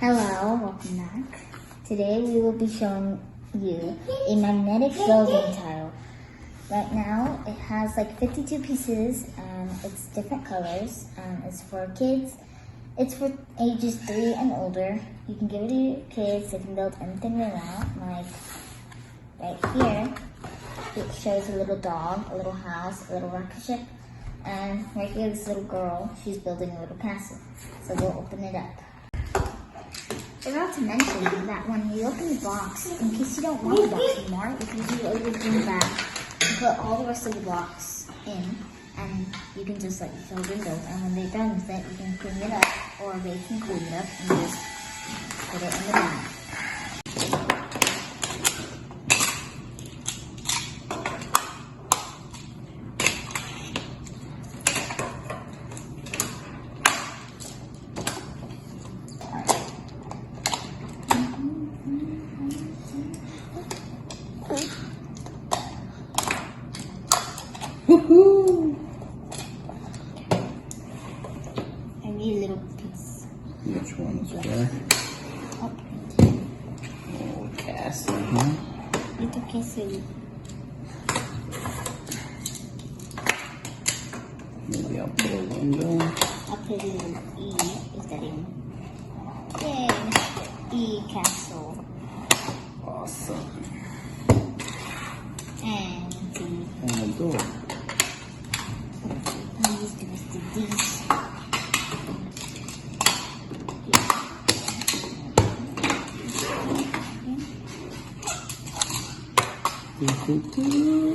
Hello, welcome back. Today we will be showing you a magnetic building tile. Right now it has like 52 pieces and it's different colors. It's for kids. It's for ages 3 and older. You can give it to your kids. They can build anything they want. Like right here, it shows a little dog, a little house, a little rocket ship. And right here, this little girl, she's building a little castle. So we'll open it up. I forgot to mention that when you open the box, in case you don't want the box anymore, you can always bring it back and put all the rest of the blocks in, and you can just like fill windows. And when they're done with it, you can clean it up, or they can clean it up and just put it in the bag. Woohoo! I need a little piece. Which one's where? Oh, Oh, castle, huh? little castle. Maybe I'll put a window. I'll put a little E instead of yay, Mr. E castle. Awesome. And And a door. use the rest of these. Doo-doo-doo.